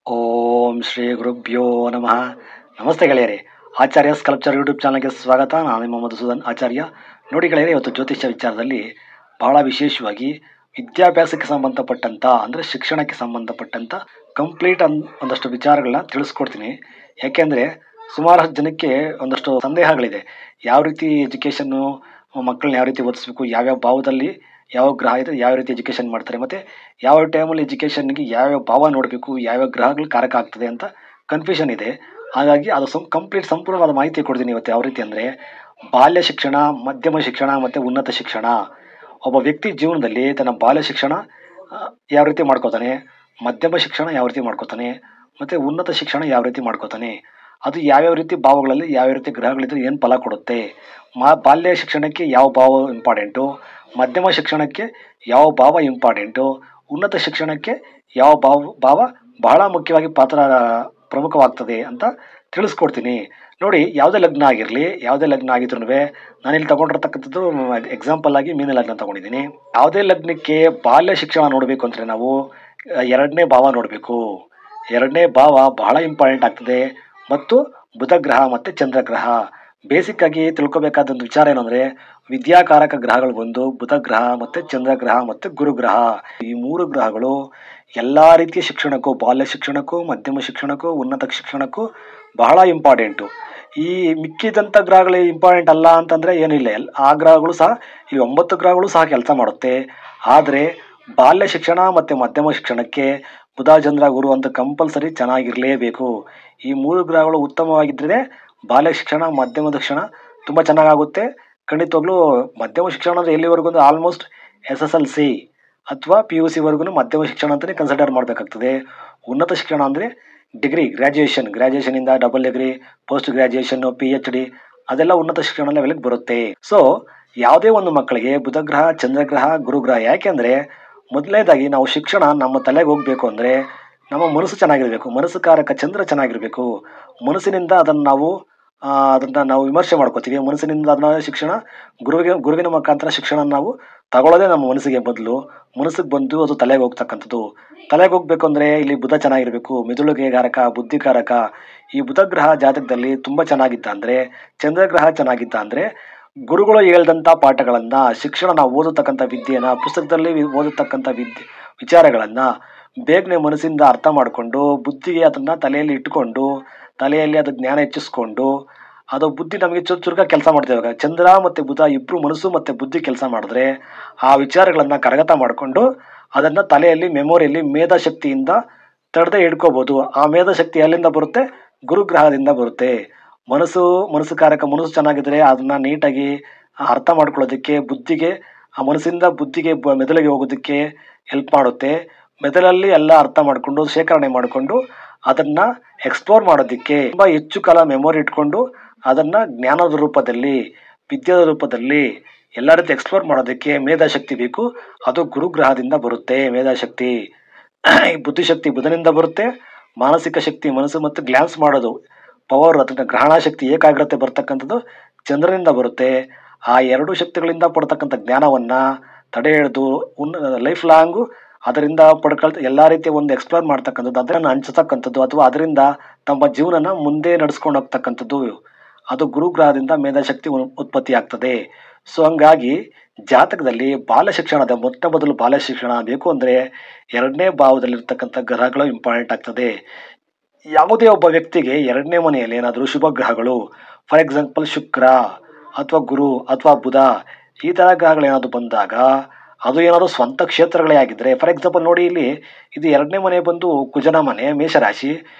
ಓಂ ಶ್ರೀ ಗುರುಭ್ಯೋ ನಮಃ. ನಮಸ್ತೆ ಗೆಳೆಯರೆ. ಆಚಾರ್ಯ ಸ್ಕಲ್ಪ್ಚರ್ ಯೂಟ್ಯೂಬ್ ಚಾನಲ್ಗೆ ಸ್ವಾಗತ. ನಾನು ನಿಮ್ಮ ಮಧುಸೂದನ್ ಆಚಾರ್ಯ. ನೋಡಿ ಗೆಳೆಯರೆ, ಇವತ್ತು ಜ್ಯೋತಿಷ್ಯ ವಿಚಾರದಲ್ಲಿ ಬಹಳ ವಿಶೇಷವಾಗಿ ವಿದ್ಯಾಭ್ಯಾಸಕ್ಕೆ ಸಂಬಂಧಪಟ್ಟಂಥ ಅಂದರೆ ಶಿಕ್ಷಣಕ್ಕೆ ಸಂಬಂಧಪಟ್ಟಂಥ ಕಂಪ್ಲೀಟ್ ಒಂದಷ್ಟು ವಿಚಾರಗಳನ್ನ ತಿಳಿಸ್ಕೊಡ್ತೀನಿ. ಯಾಕೆಂದರೆ ಸುಮಾರು ಜನಕ್ಕೆ ಒಂದಷ್ಟು ಸಂದೇಹಗಳಿದೆ. ಯಾವ ರೀತಿ ಎಜುಕೇಷನ್ನು ಮಕ್ಕಳನ್ನ ಯಾವ ರೀತಿ ಓದಿಸ್ಬೇಕು, ಯಾವ್ಯಾವ ಭಾವದಲ್ಲಿ ಯಾವ ಗ್ರಹ ಇದೆ, ಯಾವ ರೀತಿ ಎಜುಕೇಷನ್ ಮಾಡ್ತಾರೆ, ಮತ್ತು ಯಾವ ಟೈಮಲ್ಲಿ ಎಜುಕೇಷನ್ಗೆ ಯಾವ್ಯಾವ ಭಾವ ನೋಡಬೇಕು, ಯಾವ್ಯಾವ ಗ್ರಹಗಳು ಕಾರಕ ಆಗ್ತದೆ ಅಂತ ಕನ್ಫ್ಯೂಷನ್ ಇದೆ. ಹಾಗಾಗಿ ಅದು ಸಂಪೂರ್ಣವಾದ ಮಾಹಿತಿ ಕೊಡ್ತೀನಿ ಇವತ್ತು. ಯಾವ ರೀತಿ ಅಂದರೆ ಬಾಲ್ಯ ಶಿಕ್ಷಣ, ಮಧ್ಯಮ ಶಿಕ್ಷಣ ಮತ್ತು ಉನ್ನತ ಶಿಕ್ಷಣ. ಒಬ್ಬ ವ್ಯಕ್ತಿ ಜೀವನದಲ್ಲಿ ತನ್ನ ಬಾಲ್ಯ ಶಿಕ್ಷಣ ಯಾವ ರೀತಿ ಮಾಡ್ಕೋತಾನೆ, ಮಧ್ಯಮ ಶಿಕ್ಷಣ ಯಾವ ರೀತಿ ಮಾಡ್ಕೋತಾನೆ, ಮತ್ತು ಉನ್ನತ ಶಿಕ್ಷಣ ಯಾವ ರೀತಿ ಮಾಡ್ಕೋತಾನೆ, ಅದು ಯಾವ್ಯಾವ ರೀತಿ ಭಾವಗಳಲ್ಲಿ ಯಾವ್ಯಾವ ರೀತಿ ಗ್ರಹಗಳಿದ್ರೆ ಏನು ಫಲ ಕೊಡುತ್ತೆ, ಬಾಲ್ಯ ಶಿಕ್ಷಣಕ್ಕೆ ಯಾವ ಭಾವ ಇಂಪಾರ್ಟೆಂಟು, ಮಧ್ಯಮ ಶಿಕ್ಷಣಕ್ಕೆ ಯಾವ ಭಾವ ಇಂಪಾರ್ಟೆಂಟು, ಉನ್ನತ ಶಿಕ್ಷಣಕ್ಕೆ ಯಾವ ಭಾವ ಬಹಳ ಮುಖ್ಯವಾಗಿ ಪ್ರಮುಖವಾಗ್ತದೆ ಅಂತ ತಿಳಿಸ್ಕೊಡ್ತೀನಿ. ನೋಡಿ, ಯಾವುದೇ ಲಗ್ನ ಆಗಿರಲಿ, ಯಾವುದೇ ಲಗ್ನ ಆಗಿದ್ರೂ ನಾನಿಲ್ಲಿ ತಗೊಂಡಿರ್ತಕ್ಕಂಥದ್ದು ಎಕ್ಸಾಂಪಲ್ ಆಗಿ ಮೀನ ಲಗ್ನ ತಗೊಂಡಿದ್ದೀನಿ. ಯಾವುದೇ ಲಗ್ನಕ್ಕೆ ಬಾಲ್ಯ ಶಿಕ್ಷಣ ನೋಡಬೇಕು ಅಂದರೆ ನಾವು ಎರಡನೇ ಭಾವ ನೋಡಬೇಕು. ಎರಡನೇ ಭಾವ ಬಹಳ ಇಂಪಾರ್ಟೆಂಟ್ ಆಗ್ತದೆ. ಮತ್ತು ಬುಧ ಗ್ರಹ ಮತ್ತು ಚಂದ್ರಗ್ರಹ. ಬೇಸಿಕ್ ಆಗಿ ತಿಳ್ಕೊಬೇಕಾದಂಥ ವಿಚಾರ ಏನಂದರೆ ವಿದ್ಯಾಕಾರಕ ಗ್ರಹಗಳು ಬಂದು ಬುಧ ಗ್ರಹ ಮತ್ತು ಚಂದ್ರಗ್ರಹ ಮತ್ತು ಗುರುಗ್ರಹ. ಈ ಮೂರು ಗ್ರಹಗಳು ಎಲ್ಲ ರೀತಿಯ ಶಿಕ್ಷಣಕ್ಕೂ, ಬಾಲ್ಯ ಶಿಕ್ಷಣಕ್ಕೂ, ಮಧ್ಯಮ ಶಿಕ್ಷಣಕ್ಕೂ, ಉನ್ನತ ಶಿಕ್ಷಣಕ್ಕೂ ಬಹಳ ಇಂಪಾರ್ಟೆಂಟು. ಈ ಮಿಕ್ಕಿದಂಥ ಗ್ರಹಗಳು ಇಂಪಾರ್ಟೆಂಟ್ ಅಲ್ಲ ಅಂತಂದರೆ ಏನಿಲ್ಲ. ಆ ಗ್ರಹಗಳು ಸಹ, ಈ 9 ಗ್ರಹಗಳು ಸಹ ಕೆಲಸ ಮಾಡುತ್ತೆ. ಆದರೆ ಬಾಲ್ಯ ಶಿಕ್ಷಣ ಮತ್ತು ಮಧ್ಯಮ ಶಿಕ್ಷಣಕ್ಕೆ ಬುಧ ಚಂದ್ರ ಗುರು ಅಂತ ಕಂಪಲ್ಸರಿ ಚೆನ್ನಾಗಿರಲೇಬೇಕು. ಈ ಮೂರು ಗ್ರಹಗಳು ಉತ್ತಮವಾಗಿದ್ದರೆ ಬಾಲ್ಯ ಶಿಕ್ಷಣ, ಮಧ್ಯಮ ಶಿಕ್ಷಣ ತುಂಬ ಚೆನ್ನಾಗಾಗುತ್ತೆ. ಖಂಡಿತವಾಗ್ಲೂ ಮಧ್ಯಮ ಶಿಕ್ಷಣ ಅಂದರೆ ಎಲ್ಲಿವರೆಗೂ ಅಂದರೆ ಆಲ್ಮೋಸ್ಟ್ SSLC ಅಥವಾ PUC ಮಧ್ಯಮ ಶಿಕ್ಷಣ ಅಂತಲೇ ಕನ್ಸಿಡರ್ ಮಾಡಬೇಕಾಗ್ತದೆ. ಉನ್ನತ ಶಿಕ್ಷಣ ಅಂದರೆ ಡಿಗ್ರಿ, ಗ್ರ್ಯಾಜುಯೇಷನಿಂದ double degree, post graduation, PhD ಅದೆಲ್ಲ ಉನ್ನತ ಶಿಕ್ಷಣ ಲೆವೆಲ್ಗೆ ಬರುತ್ತೆ. ಸೊ ಯಾವುದೇ ಒಂದು ಮಕ್ಕಳಿಗೆ ಬುಧಗ್ರಹ, ಚಂದ್ರಗ್ರಹ, ಗುರುಗ್ರಹ. ಯಾಕೆಂದರೆ ಮೊದಲನೇದಾಗಿ ನಾವು ಶಿಕ್ಷಣ ನಮ್ಮ ತಲೆಗೆ ಹೋಗಬೇಕು ಅಂದರೆ ನಮ್ಮ ಮನಸ್ಸು ಚೆನ್ನಾಗಿರಬೇಕು. ಮನಸ್ಸು ಕಾರಕ ಚಂದ್ರ ಚೆನ್ನಾಗಿರಬೇಕು. ಮನಸ್ಸಿನಿಂದ ಅದನ್ನು ನಾವು ವಿಮರ್ಶೆ ಮಾಡ್ಕೋತೀವಿ. ಮನಸ್ಸಿನಿಂದ ಅದನ್ನ ಶಿಕ್ಷಣ ಗುರುವಿನ ಮುಖಾಂತರ ಶಿಕ್ಷಣ ನಾವು ತಗೊಳ್ಳೋದೇ ನಮ್ಮ ಮನಸ್ಸಿಗೆ ಬಂದು ಅದು ತಲೆಗೆ ಹೋಗ್ತಕ್ಕಂಥದ್ದು. ತಲೆಗೆ ಹೋಗ್ಬೇಕು ಅಂದರೆ ಇಲ್ಲಿ ಬುಧ ಚೆನ್ನಾಗಿರಬೇಕು, ಮೆದುಳಿಗೆ ಕಾರಕ, ಬುದ್ಧಿಕಾರಕ. ಈ ಬುಧಗ್ರಹ ಜಾತಕದಲ್ಲಿ ತುಂಬ ಚೆನ್ನಾಗಿದ್ದ ಅಂದರೆ, ಚಂದ್ರಗ್ರಹ ಚೆನ್ನಾಗಿದ್ದ ಅಂದರೆ ಗುರುಗಳು ಹೇಳ್ದಂಥ ಪಾಠಗಳನ್ನು, ಶಿಕ್ಷಣ ನಾವು ಓದತಕ್ಕಂಥ ವಿದ್ಯೆಯನ್ನು, ಪುಸ್ತಕದಲ್ಲಿ ಓದತಕ್ಕಂಥ ವಿಚಾರಗಳನ್ನು ಬೇಗನೆ ಮನಸ್ಸಿಂದ ಅರ್ಥ ಮಾಡಿಕೊಂಡು ಬುದ್ಧಿಗೆ ಅದನ್ನು ತಲೆಯಲ್ಲಿ ಇಟ್ಕೊಂಡು, ತಲೆಯಲ್ಲಿ ಅದು ಜ್ಞಾನ ಹೆಚ್ಚಿಸ್ಕೊಂಡು ಅದು ಬುದ್ಧಿ ನಮಗೆ ಚುರುಕಾಗಿ ಕೆಲಸ ಮಾಡ್ತೇವೆ. ಚಂದ್ರ ಮತ್ತು ಬುಧ ಇಬ್ಬರು ಮನಸ್ಸು ಮತ್ತು ಬುದ್ಧಿ ಕೆಲಸ ಮಾಡಿದ್ರೆ ಆ ವಿಚಾರಗಳನ್ನು ಕರಗತ ಮಾಡಿಕೊಂಡು ಅದನ್ನು ತಲೆಯಲ್ಲಿ, ಮೆಮೊರಿಯಲ್ಲಿ ಮೇಧಾಶಕ್ತಿಯಿಂದ ತಡೆದೇ ಹಿಡ್ಕೋಬೋದು. ಆ ಮೇಧಾಶಕ್ತಿ ಎಲ್ಲಿಂದ ಬರುತ್ತೆ? ಗುರುಗ್ರಹದಿಂದ ಬರುತ್ತೆ. ಮನಸ್ಸು ಕಾರಕ ಮನಸ್ಸು ಚೆನ್ನಾಗಿದ್ರೆ ಅದನ್ನು ನೀಟಾಗಿ ಅರ್ಥ ಮಾಡ್ಕೊಳ್ಳೋದಕ್ಕೆ, ಬುದ್ಧಿಗೆ, ಆ ಮನಸ್ಸಿಂದ ಬುದ್ಧಿಗೆ, ಮೆದುಳಿಗೆ ಹೋಗೋದಕ್ಕೆ ಹೆಲ್ಪ್ ಮಾಡುತ್ತೆ. ಮೆದುಳಲ್ಲಿ ಎಲ್ಲ ಅರ್ಥ ಮಾಡಿಕೊಂಡು, ಶೇಖರಣೆ ಮಾಡಿಕೊಂಡು ಅದನ್ನು ಎಕ್ಸ್ಪ್ಲೋರ್ ಮಾಡೋದಕ್ಕೆ, ತುಂಬ ಹೆಚ್ಚು ಕಾಲ ಮೆಮೊರಿ ಇಟ್ಕೊಂಡು ಅದನ್ನು ಜ್ಞಾನದ ರೂಪದಲ್ಲಿ, ವಿದ್ಯೆಯ ರೂಪದಲ್ಲಿ ಎಲ್ಲ ರೀತಿ ಎಕ್ಸ್ಪ್ಲೋರ್ ಮಾಡೋದಕ್ಕೆ ಮೇಧಾಶಕ್ತಿ ಬೇಕು. ಅದು ಗುರುಗ್ರಹದಿಂದ ಬರುತ್ತೆ ಮೇಧಾಶಕ್ತಿ. ಈ ಬುದ್ಧಿಶಕ್ತಿ ಬುಧನಿಂದ ಬರುತ್ತೆ. ಮಾನಸಿಕ ಶಕ್ತಿ, ಮನಸ್ಸು ಮತ್ತು ಗ್ಲಾನ್ಸ್ ಮಾಡೋದು ಪವರ್, ಅದನ್ನು ಗ್ರಹಣ ಶಕ್ತಿ, ಏಕಾಗ್ರತೆ ಬರ್ತಕ್ಕಂಥದ್ದು ಚಂದ್ರನಿಂದ ಬರುತ್ತೆ. ಆ ಎರಡು ಶಕ್ತಿಗಳಿಂದ ಪಡ್ತಕ್ಕಂಥ ಜ್ಞಾನವನ್ನು ತಡೆ ಹಿಡಿದು ಲೈಫ್ ಲಾಂಗು ಅದರಿಂದ ಎಲ್ಲ ರೀತಿಯ ಒಂದು ಎಕ್ಸ್ಪ್ಲೋರ್ ಮಾಡ್ತಕ್ಕಂಥದ್ದು, ಅದನ್ನು ಹಂಚತಕ್ಕಂಥದ್ದು, ಅಥವಾ ಅದರಿಂದ ತಮ್ಮ ಜೀವನನ ಮುಂದೆ ನಡೆಸ್ಕೊಂಡು ಹೋಗ್ತಕ್ಕಂಥದ್ದು, ಅದು ಗುರುಗ್ರಹದಿಂದ ಮೇಧಾಶಕ್ತಿ ಉತ್ಪತ್ತಿ ಆಗ್ತದೆ. ಸೊ ಹಂಗಾಗಿ ಜಾತಕದಲ್ಲಿ ಬಾಲ್ಯ ಶಿಕ್ಷಣದ ಮೊದಲು ಬಾಲ್ಯ ಶಿಕ್ಷಣ ಬೇಕು ಅಂದರೆ ಎರಡನೇ ಭಾವದಲ್ಲಿರ್ತಕ್ಕಂಥ ಗ್ರಹಗಳು ಇಂಪಾರ್ಟೆಂಟ್ ಆಗ್ತದೆ. ಯಾವುದೇ ಒಬ್ಬ ವ್ಯಕ್ತಿಗೆ ಎರಡನೇ ಮನೆಯಲ್ಲಿ ಏನಾದರೂ ಶುಭ ಗ್ರಹಗಳು, ಫಾರ್ ಎಕ್ಸಾಂಪಲ್ ಶುಕ್ರ ಅಥವಾ ಗುರು ಅಥವಾ ಬುಧ, ಈ ಥರ ಗ್ರಹಗಳೇನಾದರೂ ಬಂದಾಗ, ಅದು ಏನಾದರೂ ಸ್ವಂತ ಕ್ಷೇತ್ರಗಳೇ ಆಗಿದ್ದರೆ, ಫಾರ್ ಎಕ್ಸಾಂಪಲ್ ನೋಡಿ, ಇಲ್ಲಿ ಇದು ಎರಡನೇ ಮನೆ ಬಂದು ಕುಜನ ಮನೆ, ಮೇಷರಾಶಿ.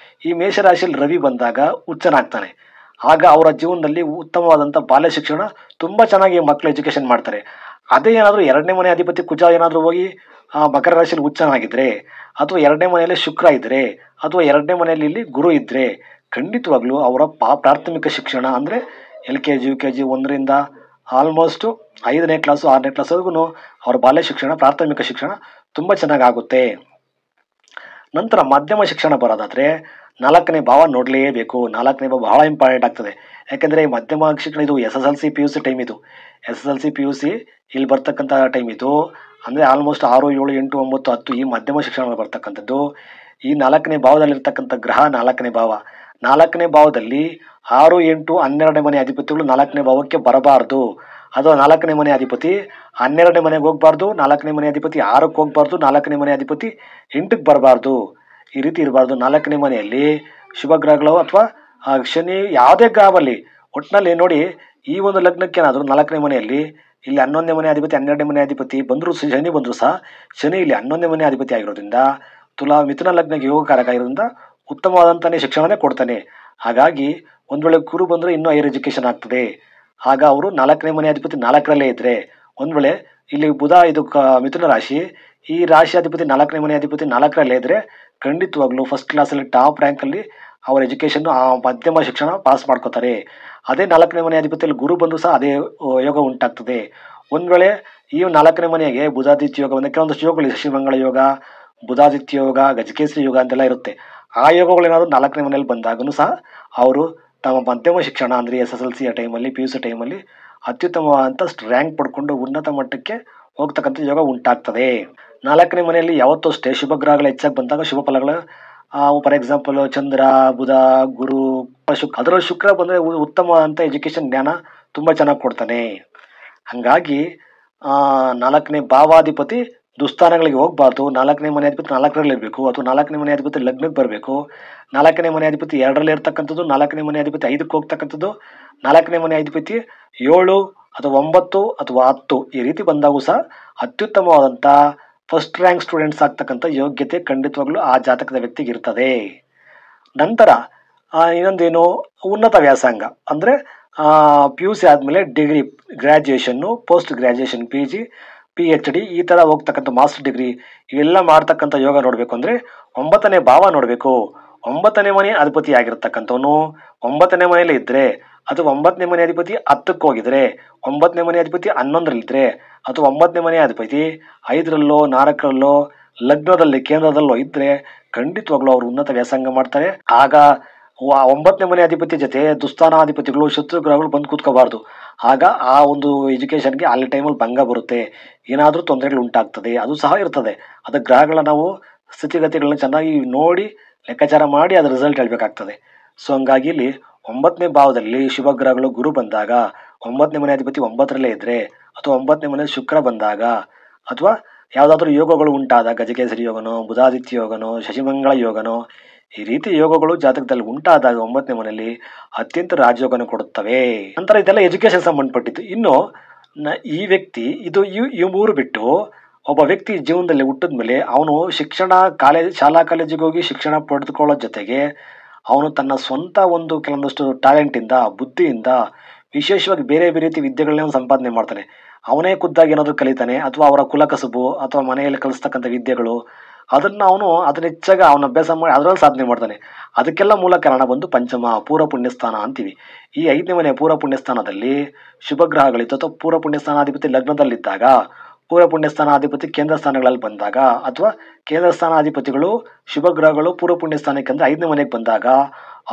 ಈ ಮೇಷರಾಶಿಯಲ್ಲಿ ರವಿ ಬಂದಾಗ ಉಚ್ಚನಾಗ್ತಾನೆ. ಆಗ ಅವರ ಜೀವನದಲ್ಲಿ ಉತ್ತಮವಾದಂಥ ಬಾಲ್ಯ ಶಿಕ್ಷಣ, ತುಂಬ ಚೆನ್ನಾಗಿ ಮಕ್ಕಳು ಎಜುಕೇಷನ್ ಮಾಡ್ತಾರೆ. ಅದೇ ಏನಾದರೂ ಎರಡನೇ ಮನೆ ಅಧಿಪತಿ ಕುಜ ಏನಾದರೂ ಹೋಗಿ ಮಕರ ರಾಶಿಯಲ್ಲಿ ಉಚ್ಚನಾಗಿದ್ದರೆ, ಅಥವಾ ಎರಡನೇ ಮನೆಯಲ್ಲಿ ಶುಕ್ರ ಇದ್ದರೆ, ಅಥವಾ ಎರಡನೇ ಮನೆಯಲ್ಲಿ ಇಲ್ಲಿ ಗುರು ಇದ್ದರೆ, ಖಂಡಿತವಾಗ್ಲೂ ಅವರ ಪ್ರಾಥಮಿಕ ಶಿಕ್ಷಣ ಅಂದರೆ LKG UKG 1ರಿಂದ ಆಲ್ಮೋಸ್ಟು 5ನೇ ಕ್ಲಾಸು 6ನೇ ಕ್ಲಾಸ್ವರೆಗೂ ಅವರ ಬಾಲ್ಯ ಶಿಕ್ಷಣ, ಪ್ರಾಥಮಿಕ ಶಿಕ್ಷಣ ತುಂಬ ಚೆನ್ನಾಗಾಗುತ್ತೆ. ನಂತರ ಮಧ್ಯಮ ಶಿಕ್ಷಣ ಬರೋದಾದರೆ 4ನೇ ಭಾವ ನೋಡಲೇಬೇಕು. 4ನೇ ಭಾವ ಬಹಳ ಇಂಪಾರ್ಟೆಂಟ್ ಆಗ್ತದೆ. ಯಾಕೆಂದರೆ ಈ ಮಧ್ಯಮ ಶಿಕ್ಷಣ ಇದು SSLC PUC ಟೈಮ್, ಇದು SSLC PUC ಇಲ್ಲಿ ಬರ್ತಕ್ಕಂಥ ಟೈಮ್ ಇದು. ಅಂದರೆ ಆಲ್ಮೋಸ್ಟ್ 6, 7, 8, 9, 10 ಈ ಮಧ್ಯಮ ಶಿಕ್ಷಣ ಬರ್ತಕ್ಕಂಥದ್ದು. ಈ 4ನೇ ಭಾವದಲ್ಲಿರ್ತಕ್ಕಂಥ ಗ್ರಹ 4ನೇ ಭಾವ. 4ನೇ ಭಾವದಲ್ಲಿ 6, 8, 12ನೇ ಮನೆ ಅಧಿಪತಿಗಳು 4ನೇ ಭಾವಕ್ಕೆ ಬರಬಾರ್ದು. ಅಥವಾ 4ನೇ ಮನೆ ಅಧಿಪತಿ 12ನೇ ಮನೆಗೆ ಹೋಗ್ಬಾರ್ದು, 4ನೇ ಮನೆ ಅಧಿಪತಿ 6ಕ್ಕೆ ಹೋಗ್ಬಾರ್ದು, 4ನೇ ಮನೆ ಅಧಿಪತಿ 8ಕ್ಕೆ ಬರಬಾರ್ದು. ಈ ರೀತಿ ಇರಬಾರ್ದು. 4ನೇ ಮನೆಯಲ್ಲಿ ಶುಭ ಗ್ರಹಗಳು ಅಥವಾ ಶನಿ ಯಾವುದೇ ಗ್ರಹವಲ್ಲಿ ಒಟ್ಟಿನಲ್ಲಿ ನೋಡಿ, ಈ ಒಂದು ಲಗ್ನಕ್ಕೆ ಏನಾದರೂ 4ನೇ ಮನೆಯಲ್ಲಿ ಇಲ್ಲಿ 11ನೇ ಮನೆ ಅಧಿಪತಿ 12ನೇ ಮನೆ ಅಧಿಪತಿ ಬಂದರೂ ಶನಿ ಬಂದರೂ ಸಹ ಶನಿ ಇಲ್ಲಿ 11ನೇ ಮನೆ ಅಧಿಪತಿ ಆಗಿರೋದ್ರಿಂದ ಮಿಥುನ ಲಗ್ನಕ್ಕೆ ಯೋಗಕಾರಕ ಆಗಿರೋದ್ರಿಂದ ಉತ್ತಮವಾದಂತಾನೆ ಶಿಕ್ಷಣನೇ ಕೊಡ್ತಾನೆ. ಹಾಗಾಗಿ ಒಂದು ವೇಳೆ ಗುರು ಬಂದರೆ ಇನ್ನೂ ಹೈಯರ್ ಎಜುಕೇಷನ್ ಆಗ್ತದೆ. ಆಗ ಅವರು 4ನೇ ಮನೆ ಅಧಿಪತಿ 4ರಲ್ಲೇ ಇದ್ದರೆ, ಒಂದು ವೇಳೆ ಇಲ್ಲಿ ಬುಧ ಇದು ಮಿಥುನ ರಾಶಿ, ಈ ರಾಶಿ ಅಧಿಪತಿ 4ನೇ ಮನೆ ಅಧಿಪತಿ 4ರಲ್ಲೇ ಇದ್ದರೆ ಖಂಡಿತವಾಗ್ಲೂ ಫಸ್ಟ್ ಕ್ಲಾಸಲ್ಲಿ ಟಾಪ್ ರ್ಯಾಂಕಲ್ಲಿ ಅವರ ಎಜುಕೇಷನ್ ಮಧ್ಯಮ ಶಿಕ್ಷಣ ಪಾಸ್ ಮಾಡ್ಕೋತಾರೆ. ಅದೇ 4ನೇ ಮನೆ ಅಧಿಪತಿಯಲ್ಲಿ ಗುರು ಬಂದು ಸಹ ಅದೇ ಯೋಗ ಉಂಟಾಗ್ತದೆ. ಒಂದು ವೇಳೆ ಈ 4ನೇ ಮನೆಗೆ ಬುಧಾದಿತ್ಯ ಯೋಗ ಬಂದ ಕೆಲವೊಂದಷ್ಟು ಯೋಗಗಳು ಶಶಿಮಂಗಳ ಯೋಗ, ಬುಧಾದಿತ್ಯ ಯೋಗ, ಗಜಕೇಸರಿ ಯೋಗ ಅಂತೆಲ್ಲ ಇರುತ್ತೆ. ಆ ಯೋಗಗಳೇನಾದರೂ 4ನೇ ಮನೆಯಲ್ಲಿ ಬಂದಾಗೂ ಸಹ ಅವರು ತಮ್ಮ ಮಧ್ಯಮ ಶಿಕ್ಷಣ ಅಂದರೆ SSLC ಟೈಮಲ್ಲಿ PUC ಟೈಮಲ್ಲಿ ಅತ್ಯುತ್ತಮವಾದಂಥ ರ್ಯಾಂಕ್ ಪಡ್ಕೊಂಡು ಉನ್ನತ ಮಟ್ಟಕ್ಕೆ ಹೋಗ್ತಕ್ಕಂಥ ಯೋಗ ಉಂಟಾಗ್ತದೆ. 4ನೇ ಮನೆಯಲ್ಲಿ ಯಾವತ್ತೂ ಅಷ್ಟೇ ಶುಭ ಗ್ರಹಗಳು ಹೆಚ್ಚಾಗಿ ಬಂದಾಗ ಶುಭ ಫಲಗಳು, ಫಾರ್ ಎಕ್ಸಾಂಪಲ್ ಚಂದ್ರ, ಬುಧ, ಗುರು, ಅದರಲ್ಲಿ ಶುಕ್ರ ಬಂದರೆ ಉತ್ತಮವಾದಂಥ ಎಜುಕೇಷನ್ ಜ್ಞಾನ ತುಂಬ ಚೆನ್ನಾಗಿ ಕೊಡ್ತಾನೆ. ಹಾಗಾಗಿ 4ನೇ ಭಾವಾಧಿಪತಿ ದುಸ್ಥಾನಗಳಿಗೆ ಹೋಗಬಾರ್ದು. 4ನೇ ಮನೆ ಅಧಿಪತಿ 4ರಲ್ಲಿ ಇರಬೇಕು, ಅಥವಾ 4ನೇ ಮನೆ ಅಧಿಪತಿ ಲಗ್ನಕ್ಕೆ ಬರಬೇಕು. 4ನೇ ಮನೆ ಅಧಿಪತಿ 2ರಲ್ಲಿ ಇರ್ತಕ್ಕಂಥದ್ದು, 4ನೇ ಮನೆ ಅಧಿಪತಿ 5ಕ್ಕೆ ಹೋಗ್ತಕ್ಕಂಥದ್ದು, 4ನೇ ಮನೆ ಅಧಿಪತಿ 7 ಅಥವಾ 9 ಅಥವಾ 10 ಈ ರೀತಿ ಬಂದಾಗೂ ಸಹ ಅತ್ಯುತ್ತಮವಾದಂಥ ಫಸ್ಟ್ ರ್ಯಾಂಕ್ ಸ್ಟೂಡೆಂಟ್ಸ್ ಆಗ್ತಕ್ಕಂಥ ಯೋಗ್ಯತೆ ಖಂಡಿತವಾಗ್ಲೂ ಆ ಜಾತಕದ ವ್ಯಕ್ತಿಗೆ ಇರ್ತದೆ. ನಂತರ ಇನ್ನೊಂದೇನು, ಉನ್ನತ ವ್ಯಾಸಂಗ ಅಂದರೆ PUC ಆದಮೇಲೆ degree, graduation, post graduation, PG, PhD ಈ ಥರ ಹೋಗ್ತಕ್ಕಂಥ ಮಾಸ್ಟರ್ ಡಿಗ್ರಿ ಇವೆಲ್ಲ ಮಾಡ್ತಕ್ಕಂಥ ಯೋಗ ನೋಡಬೇಕು ಅಂದರೆ 9ನೇ ಭಾವ ನೋಡಬೇಕು. 9ನೇ ಮನೆ ಅಧಿಪತಿ ಆಗಿರ್ತಕ್ಕಂಥವನು 9ನೇ ಮನೆಯಲ್ಲೇ ಇದ್ದರೆ, ಅಥವಾ 9ನೇ ಮನೆ ಅಧಿಪತಿ 10ಕ್ಕೆ ಹೋಗಿದ್ರೆ, 9ನೇ ಮನೆ ಅಧಿಪತಿ 11ರಲ್ಲಿದ್ದರೆ, ಅಥವಾ 9ನೇ ಮನೆ ಅಧಿಪತಿ 5ರಲ್ಲೋ 4ರಲ್ಲೋ ಲಗ್ನದಲ್ಲಿ ಕೇಂದ್ರದಲ್ಲೋ ಇದ್ದರೆ ಖಂಡಿತವಾಗ್ಲೂ ಅವರು ಉನ್ನತ ವ್ಯಾಸಂಗ ಮಾಡ್ತಾರೆ. ಆಗ 9ನೇ ಮನೆ ಅಧಿಪತಿ ಜೊತೆ ದುಸ್ಥಾನಾಧಿಪತಿಗಳು ಶತ್ರು ಗ್ರಹಗಳು ಬಂದು ಕೂತ್ಕೋಬಾರ್ದು. ಆಗ ಆ ಒಂದು ಎಜುಕೇಷನ್ಗೆ ಅಲ್ಲಿ ಟೈಮಲ್ಲಿ ಭಂಗ ಬರುತ್ತೆ, ಏನಾದರೂ ತೊಂದರೆಗಳು ಉಂಟಾಗ್ತದೆ, ಅದು ಸಹ ಇರ್ತದೆ. ಅದು ಗ್ರಹಗಳ ನಾವು ಸ್ಥಿತಿಗತಿಗಳನ್ನ ಚೆನ್ನಾಗಿ ನೋಡಿ ಲೆಕ್ಕಾಚಾರ ಮಾಡಿ ಅದರ ರಿಸಲ್ಟ್ ಹೇಳಬೇಕಾಗ್ತದೆ. ಸೊ ಹಂಗಾಗಿ ಇಲ್ಲಿ 9ನೇ ಭಾವದಲ್ಲಿ ಶುಭ ಗ್ರಹಗಳು ಗುರು ಬಂದಾಗ, 9ನೇ ಮನೆ ಅಧಿಪತಿ 9ರಲ್ಲೇ ಇದ್ದರೆ, ಅಥವಾ 9ನೇ ಮನೆ ಶುಕ್ರ ಬಂದಾಗ, ಅಥವಾ ಯಾವುದಾದ್ರೂ ಯೋಗಗಳು ಉಂಟಾದಾಗ ಗಜಕೇಸರಿ ಯೋಗನೋ, ಬುಧಾದಿತ್ಯ ಯೋಗನೋ, ಶಶಿಮಂಗಳ ಯೋಗನೋ, ಈ ರೀತಿ ಯೋಗಗಳು ಜಾತಕದಲ್ಲಿ ಉಂಟಾದಾಗ 9ನೇ ಮನೆಯಲ್ಲಿ ಅತ್ಯಂತ ರಾಜಯೋಗನ ಕೊಡುತ್ತವೆ. ನಂತರ ಇದೆಲ್ಲ ಎಜುಕೇಷನ್ ಸಂಬಂಧಪಟ್ಟಿದ್ದು. ಇನ್ನು ಈ ವ್ಯಕ್ತಿ ಈ 3 ಬಿಟ್ಟು ಒಬ್ಬ ವ್ಯಕ್ತಿ ಜೀವನದಲ್ಲಿ ಹುಟ್ಟಿದ ಮೇಲೆ ಅವನು ಶಾಲಾ ಕಾಲೇಜಿಗೆ ಹೋಗಿ ಶಿಕ್ಷಣ ಪಡೆದುಕೊಳ್ಳೋ ಜೊತೆಗೆ ಅವನು ತನ್ನ ಸ್ವಂತ ಒಂದು ಕೆಲವೊಂದಷ್ಟು ಟ್ಯಾಲೆಂಟಿಂದ, ಬುದ್ಧಿಯಿಂದ ವಿಶೇಷವಾಗಿ ಬೇರೆ ಬೇರೆ ರೀತಿ ವಿದ್ಯೆಗಳನ್ನ ಸಂಪಾದನೆ ಮಾಡ್ತಾನೆ. ಅವನೇ ಖುದ್ದಾಗಿ ಏನಾದರೂ ಕಲಿತಾನೆ, ಅಥವಾ ಅವರ ಕುಲಕಸುಬು ಅಥವಾ ಮನೆಯಲ್ಲಿ ಕಲಿಸ್ತಕ್ಕಂಥ ವಿದ್ಯೆಗಳು ಅದನ್ನು ಹೆಚ್ಚಾಗಿ ಅವನ ಅಭ್ಯಾಸ ಮಾಡಿ ಅದರಲ್ಲಿ ಸಾಧನೆ ಮಾಡ್ತಾನೆ. ಅದಕ್ಕೆಲ್ಲ ಮೂಲ ಕಾರಣ ಬಂದು ಪಂಚಮ ಪೂರ್ವ ಪುಣ್ಯಸ್ಥಾನ ಅಂತೀವಿ. ಈ 5ನೇ ಮನೆ ಪೂರ್ವ ಪುಣ್ಯಸ್ಥಾನದಲ್ಲಿ ಶುಭ ಗ್ರಹಗಳಿತ್ತು, ಅಥವಾ ಪೂರ್ವ ಪುಣ್ಯಸ್ಥಾನಾಧಿಪತಿ ಲಗ್ನದಲ್ಲಿದ್ದಾಗ, ಪೂರ್ವ ಪುಣ್ಯಸ್ಥಾನಾಧಿಪತಿ ಕೇಂದ್ರ ಸ್ಥಾನಗಳಲ್ಲಿ ಬಂದಾಗ, ಅಥವಾ ಕೇಂದ್ರ ಸ್ಥಾನಾಧಿಪತಿಗಳು ಶುಭ ಗ್ರಹಗಳು ಪೂರ್ವ ಪುಣ್ಯಸ್ಥಾನಕ್ಕೆ ಅಂದರೆ 5ನೇ ಮನೆಗೆ ಬಂದಾಗ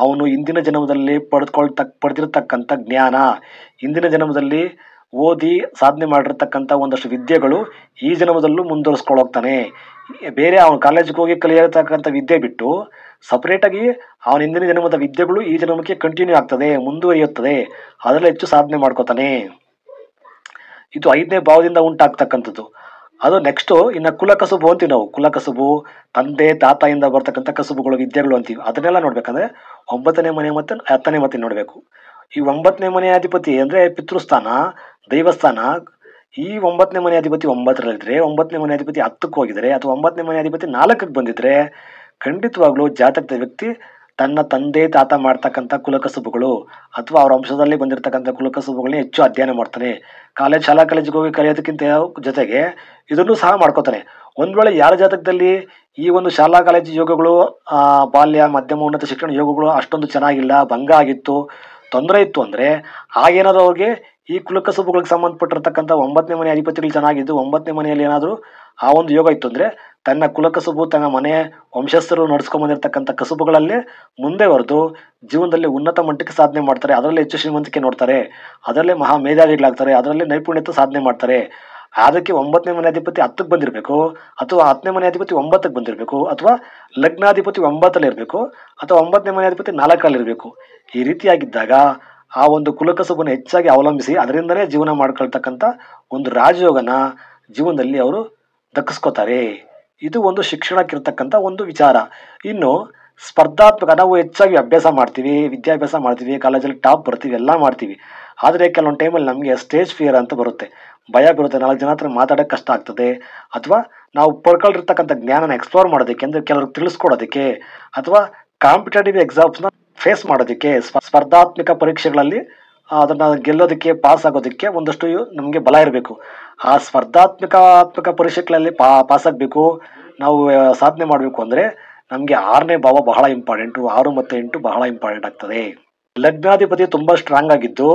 ಅವನು ಇಂದಿನ ಜನ್ಮದಲ್ಲಿ ಪಡೆದಿರತಕ್ಕಂಥ ಜ್ಞಾನ, ಇಂದಿನ ಜನ್ಮದಲ್ಲಿ ಓದಿ ಸಾಧನೆ ಮಾಡಿರ್ತಕ್ಕಂಥ ಒಂದಷ್ಟು ವಿದ್ಯೆಗಳು ಈ ಜನ್ಮದಲ್ಲೂ ಮುಂದುವರಿಸ್ಕೊಳ್ಳೋಗ್ತಾನೆ. ಬೇರೆ ಅವನು ಕಾಲೇಜಿಗೆ ಹೋಗಿ ಕಲಿಯತಕ್ಕಂಥ ವಿದ್ಯೆ ಬಿಟ್ಟು ಸಪ್ರೇಟಾಗಿ ಅವನ ಹಿಂದಿನ ಜನ್ಮದ ವಿದ್ಯೆಗಳು ಈ ಜನ್ಮಕ್ಕೆ ಕಂಟಿನ್ಯೂ ಆಗ್ತದೆ, ಮುಂದುವರಿಯುತ್ತದೆ, ಅದರಲ್ಲಿ ಹೆಚ್ಚು ಸಾಧನೆ ಮಾಡ್ಕೋತಾನೆ. ಇದು 5ನೇ ಭಾವದಿಂದ ಉಂಟಾಗ್ತಕ್ಕಂಥದ್ದು. ಅದು ನೆಕ್ಸ್ಟು ಇನ್ನು ಕುಲಕಸುಬು ಅಂತೀವಿ ನಾವು. ಕುಲಕಸುಬು ತಂದೆ ತಾತೆಯಿಂದ ಬರ್ತಕ್ಕಂಥ ಕಸುಬುಗಳು, ವಿದ್ಯೆಗಳು ಅಂತೀವಿ. ಅದನ್ನೆಲ್ಲ ನೋಡ್ಬೇಕಂದ್ರೆ 9ನೇ ಮನೆ ಮತ್ತು 10ನೇ ಮನೆ ನೋಡಬೇಕು. ಈ 9ನೇ ಮನೆ ಅಧಿಪತಿ ಅಂದರೆ ಪಿತೃಸ್ಥಾನ, ದೈವಸ್ಥಾನ. ಈ 9ನೇ ಮನೆ ಅಧಿಪತಿ 9ರಲ್ಲಿದ್ದರೆ, 9ನೇ ಮನೆ ಅಧಿಪತಿ 10ಕ್ಕೆ ಹೋಗಿದರೆ, ಅಥವಾ 9ನೇ ಮನೆ ಅಧಿಪತಿ 4ಕ್ಕೆ ಬಂದಿದ್ರೆ ಖಂಡಿತವಾಗ್ಲೂ ಜಾತಕದ ವ್ಯಕ್ತಿ ತನ್ನ ತಂದೆ ತಾತ ಮಾಡ್ತಕ್ಕಂಥ ಕುಲಕಸುಬುಗಳು ಅಥವಾ ಅವರ ವಂಶದಲ್ಲಿ ಬಂದಿರತಕ್ಕಂಥ ಕುಲಕಸುಬುಗಳನ್ನ ಹೆಚ್ಚು ಅಧ್ಯಯನ ಮಾಡ್ತಾನೆ. ಶಾಲಾ ಕಾಲೇಜಿಗೆ ಹೋಗಿ ಕಲಿಯೋದಕ್ಕಿಂತ ಜೊತೆಗೆ ಇದನ್ನು ಸಹ ಮಾಡ್ಕೋತಾನೆ. ಒಂದು ವೇಳೆ ಯಾರ ಜಾತಕದಲ್ಲಿ ಈ ಒಂದು ಶಾಲಾ ಕಾಲೇಜು ಯೋಗಗಳು, ಬಾಲ್ಯ ಮಧ್ಯಮ ಉನ್ನತ ಶಿಕ್ಷಣ ಯೋಗಗಳು ಅಷ್ಟೊಂದು ಚೆನ್ನಾಗಿಲ್ಲ, ಭಂಗ ಆಗಿತ್ತು, ತೊಂದರೆ ಇತ್ತು ಅಂದರೆ ಆಗೇನಾದರೂ ಅವ್ರಿಗೆ ಈ ಕುಲಕಸುಬುಗಳಿಗೆ ಸಂಬಂಧಪಟ್ಟಿರ್ತಕ್ಕಂಥ 9ನೇ ಮನೆ ಅಧಿಪತಿಗಳು ಚೆನ್ನಾಗಿದ್ದು 9ನೇ ಮನೆಯಲ್ಲಿ ಏನಾದರೂ ಆ ಒಂದು ಯೋಗ ಇತ್ತು ಅಂದರೆ ತನ್ನ ಕುಲಕಸುಬು, ತನ್ನ ಮನೆ ವಂಶಸ್ಥರು ನಡೆಸ್ಕೊಂಬಂದಿರ್ತಕ್ಕಂಥ ಕಸುಬುಗಳಲ್ಲೇ ಮುಂದೆ ಬರೆದು ಜೀವನದಲ್ಲಿ ಉನ್ನತ ಮಟ್ಟಕ್ಕೆ ಸಾಧನೆ ಮಾಡ್ತಾರೆ. ಅದರಲ್ಲಿ ಹೆಚ್ಚು ಶ್ರೀಮಂತಿಕೆ ನೋಡ್ತಾರೆ, ಅದರಲ್ಲೇ ಮಹಾ ಮೇಧಾವಿಗಳಾಗ್ತಾರೆ, ಅದರಲ್ಲೇ ನೈಪುಣ್ಯತೆ ಸಾಧನೆ ಮಾಡ್ತಾರೆ. ಅದಕ್ಕೆ 9ನೇ ಮನೆ ಅಧಿಪತಿ 10ಕ್ಕೆ ಬಂದಿರಬೇಕು, ಅಥವಾ 10ನೇ ಮನೆ ಅಧಿಪತಿ 9ಕ್ಕೆ ಬಂದಿರಬೇಕು, ಅಥವಾ ಲಗ್ನಾಧಿಪತಿ 9ಲ್ಲಿ ಇರಬೇಕು, ಅಥವಾ 9ನೇ ಮನೆ ಅಧಿಪತಿ 4ರಲ್ಲಿ ಇರಬೇಕು. ಈ ರೀತಿಯಾಗಿದ್ದಾಗ ಆ ಒಂದು ಕುಲಕಸುಬನ್ನು ಹೆಚ್ಚಾಗಿ ಅವಲಂಬಿಸಿ ಅದರಿಂದನೇ ಜೀವನ ಮಾಡ್ಕೊಳ್ತಕ್ಕಂಥ ಒಂದು ರಾಜಯೋಗನ ಜೀವನದಲ್ಲಿ ಅವರು ದಕ್ಕಿಸ್ಕೋತಾರೆ. ಇದು ಒಂದು ಶಿಕ್ಷಣಕ್ಕಿರ್ತಕ್ಕಂಥ ಒಂದು ವಿಚಾರ. ಇನ್ನು ಸ್ಪರ್ಧಾತ್ಮಕ, ನಾವು ಹೆಚ್ಚಾಗಿ ಅಭ್ಯಾಸ ಮಾಡ್ತೀವಿ, ವಿದ್ಯಾಭ್ಯಾಸ ಮಾಡ್ತೀವಿ, ಕಾಲೇಜಲ್ಲಿ ಟಾಪ್ ಬರ್ತೀವಿ, ಎಲ್ಲ ಮಾಡ್ತೀವಿ. ಆದರೆ ಕೆಲವೊಂದು ಟೈಮಲ್ಲಿ ನಮಗೆ ಸ್ಟೇಜ್ ಫಿಯರ್ ಅಂತ ಬರುತ್ತೆ, ಭಯ ಬರುತ್ತೆ. 4 ಜನ ಹತ್ರ ಮಾತಾಡೋಕ್ಕೆ ಕಷ್ಟ ಆಗ್ತದೆ, ಅಥವಾ ನಾವು ಪಡ್ಕೊಂಡಿರ್ತಕ್ಕಂಥ ಜ್ಞಾನನ ಎಕ್ಸ್ಪ್ಲೋರ್ ಮಾಡೋದಕ್ಕೆ, ಅಂದರೆ ಕೆಲವ್ರಿಗೆ ತಿಳಿಸ್ಕೊಡೋದಕ್ಕೆ, ಅಥವಾ ಕಾಂಪಿಟೇಟಿವ್ ಎಕ್ಸಾಮ್ಸ್ನ ಫೇಸ್ ಮಾಡೋದಕ್ಕೆ, ಸ್ಪರ್ಧಾತ್ಮಕ ಪರೀಕ್ಷೆಗಳಲ್ಲಿ ಅದನ್ನು ಗೆಲ್ಲೋದಕ್ಕೆ, ಪಾಸ್ ಆಗೋದಕ್ಕೆ ಒಂದಷ್ಟು ನಮಗೆ ಬಲ ಇರಬೇಕು. ಆ ಸ್ಪರ್ಧಾತ್ಮಕ ಪರೀಕ್ಷೆಗಳಲ್ಲಿ ಪಾಸ್ ಆಗಬೇಕು, ನಾವು ಸಾಧನೆ ಮಾಡಬೇಕು ಅಂದರೆ ನಮಗೆ 6ನೇ ಭಾವ ಬಹಳ ಇಂಪಾರ್ಟೆಂಟು. 6 ಮತ್ತು 8 ಬಹಳ ಇಂಪಾರ್ಟೆಂಟ್ ಆಗ್ತದೆ. ಲಗ್ನಾಧಿಪತಿ ತುಂಬ ಸ್ಟ್ರಾಂಗ್ ಆಗಿದ್ದು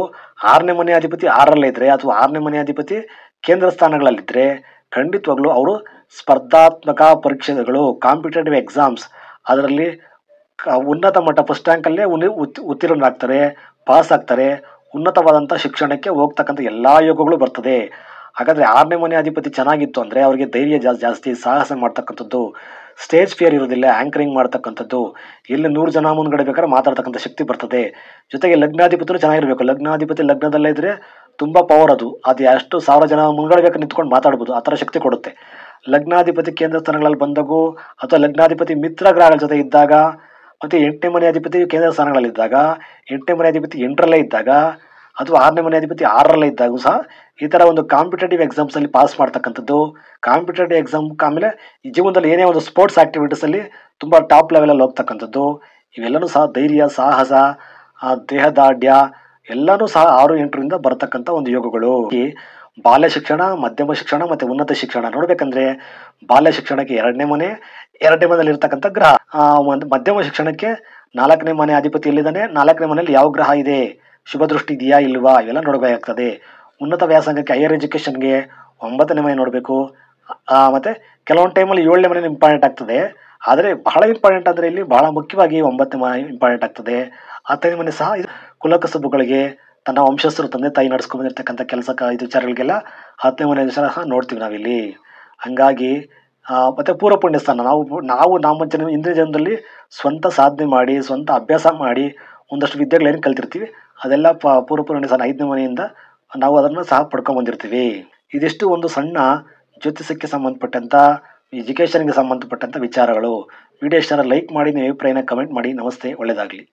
6ನೇ ಮನೆ ಅಧಿಪತಿ 6ರಲ್ಲೇ ಇದ್ದರೆ, ಅಥವಾ 6ನೇ ಮನೆ ಅಧಿಪತಿ ಕೇಂದ್ರ ಸ್ಥಾನಗಳಲ್ಲಿದ್ದರೆ ಖಂಡಿತವಾಗ್ಲೂ ಅವರು ಸ್ಪರ್ಧಾತ್ಮಕ ಪರೀಕ್ಷೆಗಳು, ಕಾಂಪಿಟೇಟಿವ್ ಎಕ್ಸಾಮ್ಸ್, ಅದರಲ್ಲಿ ಉನ್ನತ ಮಟ್ಟ ಫಸ್ಟ್ ರ್ಯಾಂಕಲ್ಲೇ ಉತ್ತೀರ್ಣರಾಗ್ತಾರೆ, ಪಾಸ್ ಆಗ್ತಾರೆ, ಉನ್ನತವಾದಂಥ ಶಿಕ್ಷಣಕ್ಕೆ ಹೋಗ್ತಕ್ಕಂಥ ಎಲ್ಲ ಯೋಗಗಳು ಬರ್ತದೆ. ಹಾಗಾದರೆ 6ನೇ ಮನೆ ಅಧಿಪತಿ ಚೆನ್ನಾಗಿತ್ತು ಅಂದರೆ ಅವರಿಗೆ ಧೈರ್ಯ ಜಾಸ್ತಿ, ಸಾಹಸ ಮಾಡ್ತಕ್ಕಂಥದ್ದು, ಸ್ಟೇಜ್ ಫಿಯರ್ ಇರೋದಿಲ್ಲ, ಆ್ಯಂಕರಿಂಗ್ ಮಾಡ್ತಕ್ಕಂಥದ್ದು, ಇಲ್ಲಿ 100 ಜನ ಮುಂದ್ಗಡೆ ಬೇಕಾದ್ರೆ ಮಾತಾಡ್ತಕ್ಕಂಥ ಶಕ್ತಿ ಬರ್ತದೆ. ಜೊತೆಗೆ ಲಗ್ನಾಧಿಪತಿನೂ ಚೆನ್ನಾಗಿರಬೇಕು. ಲಗ್ನಾಧಿಪತಿ ಲಗ್ನದಲ್ಲೇ ಇದ್ದರೆ ತುಂಬ ಪವರ್, ಅದು ಎಷ್ಟು 1000 ಜನ ಮುಂದ್ಗಡೆ ಬೇಕಾದ್ರೆ ನಿಂತ್ಕೊಂಡು ಮಾತಾಡ್ಬೋದು, ಆ ಥರ ಶಕ್ತಿ ಕೊಡುತ್ತೆ. ಲಗ್ನಾಧಿಪತಿ ಕೇಂದ್ರ ಸ್ಥಾನಗಳಲ್ಲಿ ಬಂದಾಗೂ, ಅಥವಾ ಲಗ್ನಾಧಿಪತಿ ಮಿತ್ರ ಗ್ರಹಗಳ ಜೊತೆ ಇದ್ದಾಗ, ಮತ್ತು 8ನೇ ಮನೆ ಅಧಿಪತಿ ಕೇಂದ್ರ ಸ್ಥಾನಗಳಲ್ಲಿದ್ದಾಗ, 8ನೇ ಮನೆ ಅಧಿಪತಿ 8ರಲ್ಲೇ ಇದ್ದಾಗ, ಅಥವಾ 6ನೇ ಮನೆ ಅಧಿಪತಿ 6ರಲ್ಲೇ ಇದ್ದಾಗೂ ಸಹ ಈ ಥರ ಒಂದು ಕಾಂಪಿಟೇಟಿವ್ ಎಕ್ಸಾಮ್ಸಲ್ಲಿ ಪಾಸ್ ಮಾಡ್ತಕ್ಕಂಥದ್ದು, ಕಾಂಪಿಟೇಟಿವ್ ಎಕ್ಸಾಮ್ ಆಮೇಲೆ ಈ ಜೀವನದಲ್ಲಿ ಏನೇ ಒಂದು ಸ್ಪೋರ್ಟ್ಸ್ ಆ್ಯಕ್ಟಿವಿಟೀಸಲ್ಲಿ ತುಂಬ ಟಾಪ್ ಲೆವೆಲಲ್ಲಿ ಹೋಗ್ತಕ್ಕಂಥದ್ದು, ಇವೆಲ್ಲವೂ ಸಹ ಧೈರ್ಯ, ಸಾಹಸ, ದೇಹದಾಢ್ಯ ಎಲ್ಲನೂ ಸಹ 6, 8ರಿಂದ ಬರತಕ್ಕಂಥ ಒಂದು ಯೋಗಗಳು. ಈ ಬಾಲ್ಯ ಶಿಕ್ಷಣ, ಮಧ್ಯಮ ಶಿಕ್ಷಣ ಮತ್ತು ಉನ್ನತ ಶಿಕ್ಷಣ ನೋಡಬೇಕಂದ್ರೆ ಬಾಲ್ಯ ಶಿಕ್ಷಣಕ್ಕೆ 2ನೇ ಮನೆಯಲ್ಲಿ ಇರ್ತಕ್ಕಂಥ ಗ್ರಹ, ಮಧ್ಯಮ ಶಿಕ್ಷಣಕ್ಕೆ 4ನೇ ಮನೆ ಅಧಿಪತಿ ಎಲ್ಲಿದ್ದಾನೆ, 4ನೇ ಮನೆಯಲ್ಲಿ ಯಾವ ಗ್ರಹ ಇದೆ, ಶುಭ ದೃಷ್ಟಿ ಇದೆಯಾ ಇಲ್ವಾ, ಇವೆಲ್ಲ ನೋಡಬೇಕಾಗ್ತದೆ. ಉನ್ನತ ವ್ಯಾಸಂಗಕ್ಕೆ, ಹೈಯರ್ ಎಜುಕೇಷನ್ಗೆ 9ನೇ ಮನೆ ನೋಡಬೇಕು. ಮತ್ತು ಕೆಲವೊಂದು ಟೈಮಲ್ಲಿ 7ನೇ ಮನೆ ಇಂಪಾರ್ಟೆಂಟ್ ಆಗ್ತದೆ. ಆದರೆ ಬಹಳ ಇಂಪಾರ್ಟೆಂಟ್ ಅಂದರೆ ಇಲ್ಲಿ ಬಹಳ ಮುಖ್ಯವಾಗಿ 9ನೇ ಮನೆ ಇಂಪಾರ್ಟೆಂಟ್ ಆಗ್ತದೆ. 10ನೇ ಮನೆ ಸಹ ಕುಲಕಸುಬುಗಳಿಗೆ, ತನ್ನ ವಂಶಸ್ಥರು, ತಂದೆ ತಾಯಿ ನಡೆಸ್ಕೊಂಡು ಬಂದಿರತಕ್ಕಂಥ ಕೆಲಸ ವಿಚಾರಗಳಿಗೆಲ್ಲ 10ನೇ ಮನೆ ಸಹ ನೋಡ್ತೀವಿ ನಾವಿಲ್ಲಿ. ಹಂಗಾಗಿ ಮತ್ತು ಪೂರ್ವ ಪುಣ್ಯ ಸ್ಥಾನ, ನಾವು ನಮ್ಮ ಇಂದಿನ ಜನ್ಮದಲ್ಲಿ ಸ್ವಂತ ಸಾಧನೆ ಮಾಡಿ, ಸ್ವಂತ ಅಭ್ಯಾಸ ಮಾಡಿ ಒಂದಷ್ಟು ವಿದ್ಯೆಗಳೇನು ಕಲ್ತಿರ್ತೀವಿ, ಅದೆಲ್ಲ ಪೂರ್ವ ಪುಣ್ಯ ಸ್ಥಾನ 5ನೇ ಮನೆಯಿಂದ ನಾವು ಅದನ್ನು ಸಹ ಪಡ್ಕೊಂಡ್ಬಂದಿರ್ತೀವಿ. ಇದಿಷ್ಟು ಒಂದು ಸಣ್ಣ ಜ್ಯೋತಿಷಕ್ಕೆ ಸಂಬಂಧಪಟ್ಟಂಥ, ಎಜುಕೇಷನ್ಗೆ ಸಂಬಂಧಪಟ್ಟಂಥ ವಿಚಾರಗಳು. ವಿಡಿಯೋ ಇಷ್ಟ ಲೈಕ್ ಮಾಡಿ, ನಿಮ್ಮ ಅಭಿಪ್ರಾಯನ ಕಮೆಂಟ್ ಮಾಡಿ. ನಮಸ್ತೆ, ಒಳ್ಳೆಯದಾಗಲಿ.